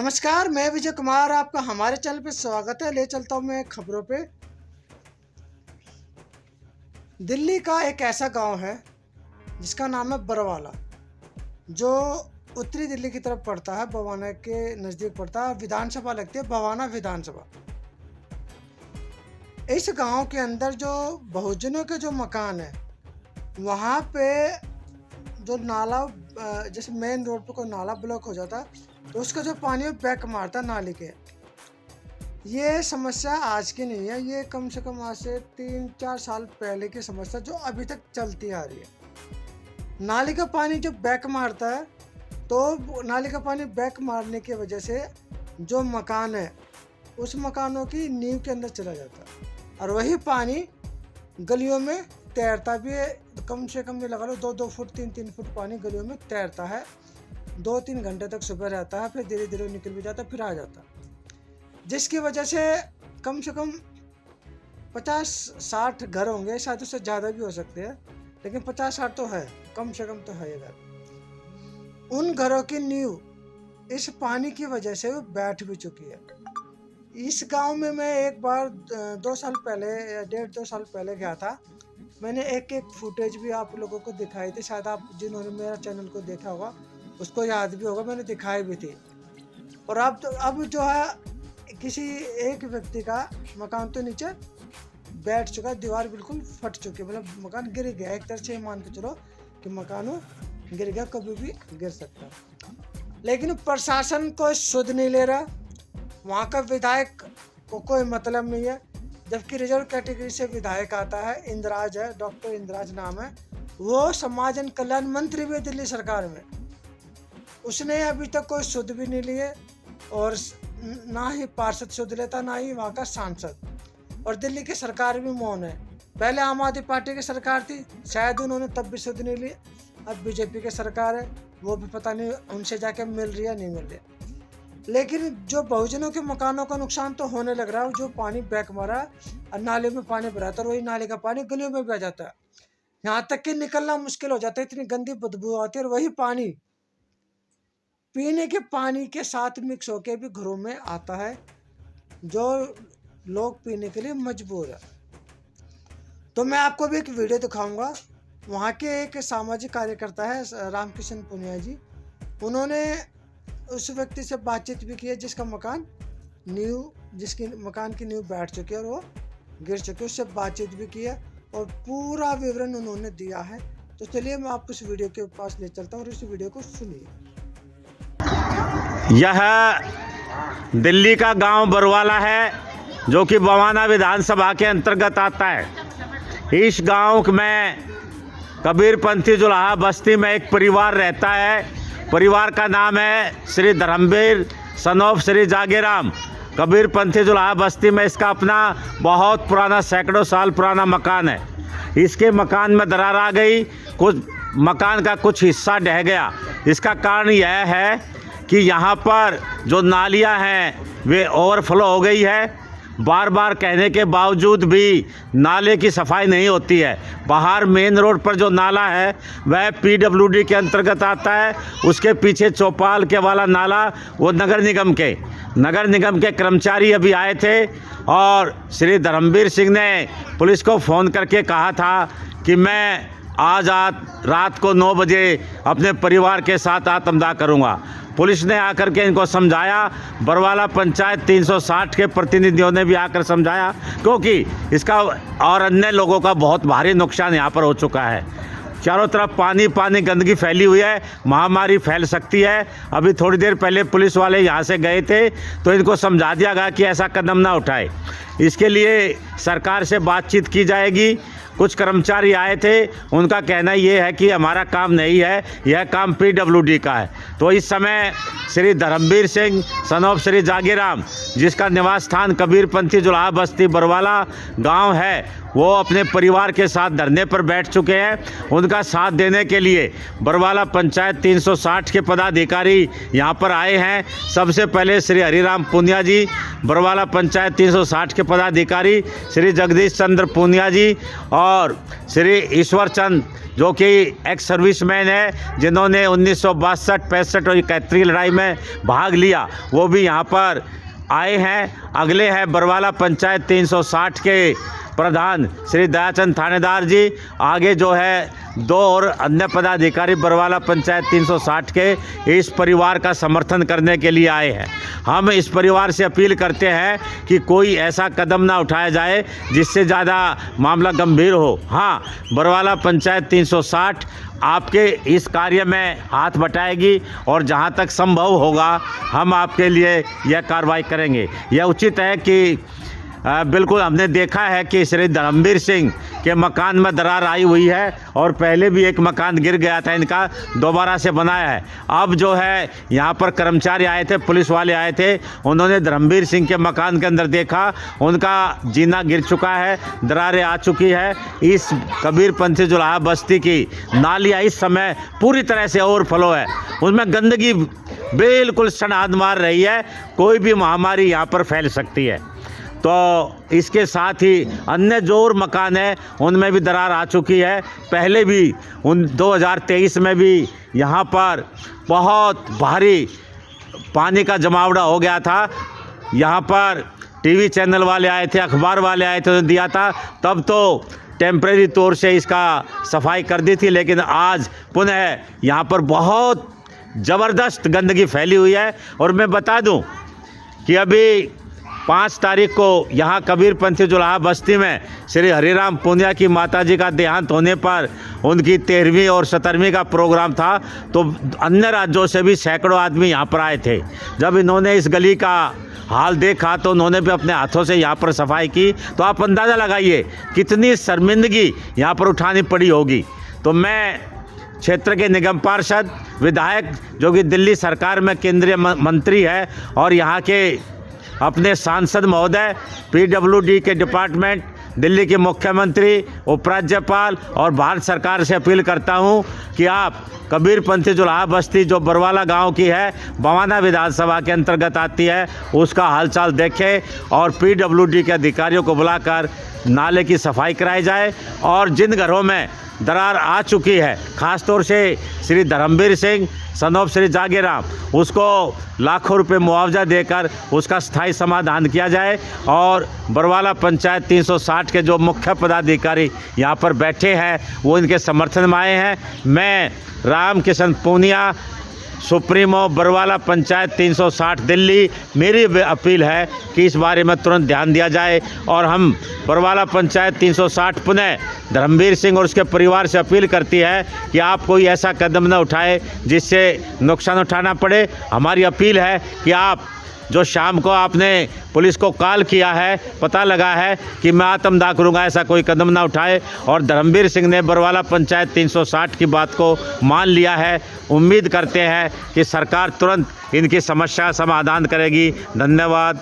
नमस्कार, मैं विजय कुमार, आपका हमारे चैनल पे स्वागत है। ले चलता हूँ मैं खबरों पे। दिल्ली का एक ऐसा गांव है जिसका नाम है बरवाला, जो उत्तरी दिल्ली की तरफ पड़ता है, बवाना के नज़दीक पड़ता है। विधानसभा लगती है बवाना विधानसभा। इस गांव के अंदर जो बहुजनों के जो मकान है, वहाँ पे जो नाला, जैसे मेन रोड पे कोई नाला ब्लॉक हो जाता है तो उसका जो पानी बैक मारता है नाली के। ये समस्या आज की नहीं है, ये कम से कम आज से 3-4 साल पहले की समस्या जो अभी तक चलती आ रही है। नाली का पानी जब बैक मारता है तो नाली का पानी बैक मारने की वजह से जो मकान है उस मकानों की नींव के अंदर चला जाता है, और वही पानी गलियों में तैरता भी है। कम से कम ये लगा लो 2-2 फुट 3-3 फुट पानी गलियों में तैरता है। 2-3 घंटे तक सुबह रहता है, फिर धीरे धीरे निकल भी जाता है, फिर आ जाता है। जिसकी वजह से कम से कम 50-60 घर होंगे, शायद उससे ज़्यादा भी हो सकते हैं, लेकिन 50-60 तो है, कम से कम तो है ये घर। उन घरों की नींव इस पानी की वजह से वो बैठ भी चुकी है। इस गांव में मैं एक बार 2 साल पहले या 1.5-2 साल पहले गया था। मैंने एक फुटेज भी आप लोगों को दिखाई थी, शायद आप जिन्होंने मेरा चैनल को देखा होगा उसको याद भी होगा, मैंने दिखाई भी थी। और अब जो है किसी एक व्यक्ति का मकान तो नीचे बैठ चुका है, दीवार बिल्कुल फट चुकी है, मतलब मकान गिर गया। एक तरह से मान के चलो कि मकान गिर गया, कभी भी गिर सकता है। लेकिन प्रशासन कोई सुध नहीं ले रहा, वहाँ का विधायक को कोई मतलब नहीं है। जबकि रिजर्व कैटेगरी से विधायक आता है, इंद्राज है, डॉक्टर इंद्राज नाम है, वो समाज एवं कल्याण मंत्री भी दिल्ली सरकार में। उसने अभी तक कोई सुध भी नहीं लिए, और ना ही पार्षद सुध लेता, ना ही वहाँ का सांसद। और दिल्ली की सरकार भी मौन है। पहले आम आदमी पार्टी की सरकार थी, शायद उन्होंने तब भी सुध नहीं ली। अब बीजेपी की सरकार है, वो भी पता नहीं उनसे जाके मिल रही है नहीं मिल रही। लेकिन जो बहुजनों के मकानों का नुकसान तो होने लग रहा है। जो पानी बैक मारा और नाले में पानी भरा था, और वही नाले का पानी गलियों में बह जाता है, यहाँ तक कि निकलना मुश्किल हो जाता है, इतनी गंदी बदबू आती है। और वही पानी पीने के पानी के साथ मिक्स होकर भी घरों में आता है, जो लोग पीने के लिए मजबूर है। तो मैं आपको भी एक वीडियो दिखाऊंगा। वहाँ के एक सामाजिक कार्यकर्ता है रामकिशन पुनिया जी, उन्होंने उस व्यक्ति से बातचीत भी की है जिसकी मकान की नींव बैठ चुकी है और वो गिर चुकी है। उससे बातचीत भी की है और पूरा विवरण उन्होंने दिया है। तो चलिए मैं आपको इस वीडियो के पास ले चलता हूँ और इस वीडियो को सुनिए। यह दिल्ली का गांव बरवाला है, जो कि बवाना विधानसभा के अंतर्गत आता है। इस गांव में कबीरपंथी जुलाहा बस्ती में एक परिवार रहता है। परिवार का नाम है श्री धर्मवीर सन ऑफ श्री जागेराम। कबीरपंथी जुलाहा बस्ती में इसका अपना बहुत पुराना, सैकड़ों साल पुराना मकान है। इसके मकान में दरार आ गई, कुछ मकान का कुछ हिस्सा ढह गया। इसका कारण यह है कि यहाँ पर जो नालियाँ हैं वे ओवरफ्लो हो गई है। बार बार कहने के बावजूद भी नाले की सफाई नहीं होती है। बाहर मेन रोड पर जो नाला है वह पीडब्ल्यूडी के अंतर्गत आता है। उसके पीछे चौपाल के वाला नाला वो नगर निगम के कर्मचारी अभी आए थे, और श्री धर्मवीर सिंह ने पुलिस को फ़ोन करके कहा था कि मैं आज रात को 9 बजे अपने परिवार के साथ आत्मदाह करूंगा। पुलिस ने आकर के इनको समझाया, बरवाला पंचायत 360 के प्रतिनिधियों ने भी आकर समझाया, क्योंकि इसका और अन्य लोगों का बहुत भारी नुकसान यहाँ पर हो चुका है। चारों तरफ पानी गंदगी फैली हुई है, महामारी फैल सकती है। अभी थोड़ी देर पहले पुलिस वाले यहाँ से गए थे तो इनको समझा दिया गया कि ऐसा कदम ना उठाए। इसके लिए सरकार से बातचीत की जाएगी। कुछ कर्मचारी आए थे, उनका कहना ये है कि हमारा काम नहीं है, यह काम पीडब्ल्यूडी का है। तो इस समय श्री धर्मवीर सिंह सन ऑफ श्री जागेराम, जिसका निवास स्थान कबीरपंथी जुलाहा बस्ती बरवाला गांव है, वो अपने परिवार के साथ धरने पर बैठ चुके हैं। उनका साथ देने के लिए बरवाला पंचायत 360 के पदाधिकारी यहाँ पर आए हैं। सबसे पहले श्री हरिराम पूनिया जी, बरवाला पंचायत 360 के पदाधिकारी, श्री जगदीश चंद्र पूनिया जी और श्री ईश्वर चंद जो कि एक्स सर्विसमैन है, जिन्होंने 1962, 65 और 71 लड़ाई में भाग लिया, वो भी यहाँ पर आए हैं। अगले हैं बरवाला पंचायत 360 के प्रधान श्री दयाचंद थानेदार जी। आगे जो है 2 और अन्य पदाधिकारी बरवाला पंचायत 360 के इस परिवार का समर्थन करने के लिए आए हैं। हम इस परिवार से अपील करते हैं कि कोई ऐसा कदम ना उठाया जाए जिससे ज़्यादा मामला गंभीर हो। हाँ, बरवाला पंचायत 360 आपके इस कार्य में हाथ बटाएगी और जहाँ तक संभव होगा हम आपके लिए यह कार्रवाई करेंगे। यह उचित है कि बिल्कुल हमने देखा है कि श्री धर्मवीर सिंह के मकान में दरार आई हुई है और पहले भी एक मकान गिर गया था, इनका दोबारा से बनाया है। अब जो है यहाँ पर कर्मचारी आए थे, पुलिस वाले आए थे, उन्होंने धर्मवीर सिंह के मकान के अंदर देखा, उनका जीना गिर चुका है, दरारें आ चुकी है। इस कबीरपंथी जुलाहा बस्ती की नालियाँ इस समय पूरी तरह से ओवरफ्लो है, उसमें गंदगी बिल्कुल सनआद मार रही है, कोई भी महामारी यहाँ पर फैल सकती है। तो इसके साथ ही अन्य जो और मकान है उनमें भी दरार आ चुकी है। पहले भी 2023 में भी यहाँ पर बहुत भारी पानी का जमावड़ा हो गया था। यहाँ पर टीवी चैनल वाले आए थे, अखबार वाले आए थे, तो दिया था, तब तो टेम्परेरी तौर से इसका सफाई कर दी थी, लेकिन आज पुनः यहाँ पर बहुत ज़बरदस्त गंदगी फैली हुई है। और मैं बता दूँ कि अभी 5 तारीख को यहाँ कबीरपंथी जुलाहा बस्ती में श्री हरिराम पूनिया की माताजी का देहांत होने पर उनकी 13वीं और 17वीं का प्रोग्राम था, तो अन्य राज्यों से भी सैकड़ों आदमी यहाँ पर आए थे। जब इन्होंने इस गली का हाल देखा तो उन्होंने भी अपने हाथों से यहाँ पर सफाई की। तो आप अंदाज़ा लगाइए कितनी शर्मिंदगी यहाँ पर उठानी पड़ी होगी। तो मैं क्षेत्र के निगम पार्षद, विधायक जो कि दिल्ली सरकार में केंद्रीय मंत्री है, और यहाँ के अपने सांसद महोदय, PWD के डिपार्टमेंट, दिल्ली के मुख्यमंत्री, उपराज्यपाल और भारत सरकार से अपील करता हूं कि आप कबीरपंथी जुलाहा बस्ती जो बरवाला गांव की है, बवाना विधानसभा के अंतर्गत आती है, उसका हालचाल देखें और PWD के अधिकारियों को बुलाकर नाले की सफाई कराई जाए। और जिन घरों में दरार आ चुकी है, ख़ासतौर से श्री धर्मवीर सिंह सन ऑफ श्री जागीराम, उसको लाखों रुपए मुआवजा देकर उसका स्थायी समाधान किया जाए। और बरवाला पंचायत 360 के जो मुख्य पदाधिकारी यहाँ पर बैठे हैं वो इनके समर्थन में आए हैं। मैं राम किशन पूनिया, सुप्रीमो बरवाला पंचायत 360 दिल्ली, मेरी अपील है कि इस बारे में तुरंत ध्यान दिया जाए। और हम बरवाला पंचायत 360 पुनः धर्मवीर सिंह और उसके परिवार से अपील करती है कि आप कोई ऐसा कदम न उठाए जिससे नुकसान उठाना पड़े। हमारी अपील है कि आप जो शाम को आपने पुलिस को कॉल किया है, पता लगा है कि मैं आत्मदाह करूँगा, ऐसा कोई कदम ना उठाए। और धर्मवीर सिंह ने बरवाला पंचायत 360 की बात को मान लिया है। उम्मीद करते हैं कि सरकार तुरंत इनकी समस्या समाधान करेगी। धन्यवाद।